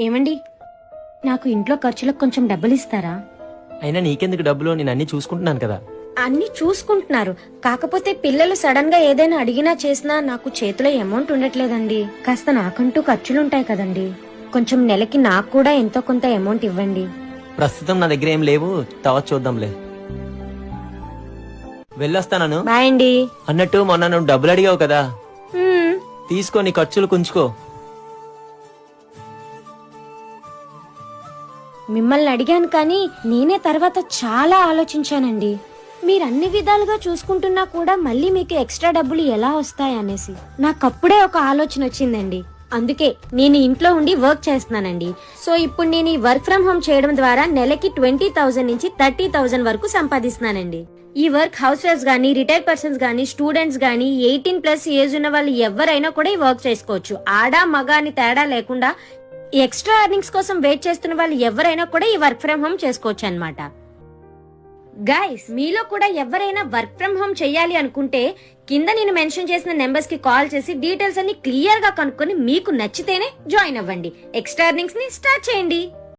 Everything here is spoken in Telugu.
ఏమండి, నాకు ఇంట్లో ఖర్చులకు కొంచెం డబ్బులు ఇస్తారా? అయినా నీకెందుకు డబ్బులు, నేను అన్ని చూసుకుంటున్నాను కదా. అన్ని చూసుకుంటున్నారు, కాకపోతే పిల్లలు సడన్ గా ఏదైనా అడిగినా చేసినా నాకు చేతిలో అమౌంట్ ఉండట్లేదండి. కాస్త నాకంటూ ఖర్చులుంటాయి కదండి, కొంచెం నెలకి నాకు కూడా ఎంతో కొంత అమౌంట్ ఇవ్వండి. ప్రస్తుతం నా దగ్గర ఏం లేవు, తర్వాత చూద్దాంలే. వెళ్ళొస్తాను. బాయ్ అండి. అన్నట్టు మొన్న నువ్వు డబ్బులు అడిగావు కదా, హ్మ్, తీసుకో, నీ ఖర్చులు కుంచుకో. మిమ్మల్ని అడిగాను కానీ నేనే తర్వాత చాలా ఆలోచించానండి. మీరు అన్ని విధాలుగా చూసుకుంటున్నా కూడా మళ్ళీ మీకు ఎక్స్ట్రా డబ్బులు ఎలా వస్తాయనేసి నాకప్పుడే ఒక ఆలోచన వచ్చిందండి. అందుకే నేను ఇంట్లో ఉండి వర్క్ చేస్తున్నానండి. సో ఇప్పుడు నేను ఈ వర్క్ ఫ్రం హోమ్ చేయడం ద్వారా నెలకి 20,000 నుంచి 30,000 వరకు సంపాదిస్తున్నానండి. ఈ వర్క్ హౌస్ వైఫ్స్ గానీ, రిటైర్డ్ పర్సన్స్ గానీ, స్టూడెంట్స్ గానీ, 18+ ఏజ్ ఉన్న వాళ్ళు ఎవరైనా కూడా ఈ వర్క్ చేసుకోవచ్చు. ఆడా మగ అని తేడా లేకుండా ఎక్స్ట్రా ఎర్నింగ్స్ కోసం వెయిట్ చేస్తున్న వాళ్ళు ఎవరైనా కూడా ఈ వర్క్ ఫ్రం హోమ్ చేసుకోవచ్చు అన్నమాట. గైస్, మీలో కూడా ఎవరైనా వర్క్ ఫ్రం హోమ్ చెయ్యాలి అనుకుంటే కింద నేను మెన్షన్ చేసిన నెంబర్స్ కి కాల్ చేసి డీటెయిల్స్ అన్ని క్లియర్ గా కనుక్కొని మీకు నచ్చితేనే జాయిన్ అవ్వండి. ఎక్స్ట్రా ఎర్నింగ్స్ ని స్టార్ట్ చేయండి.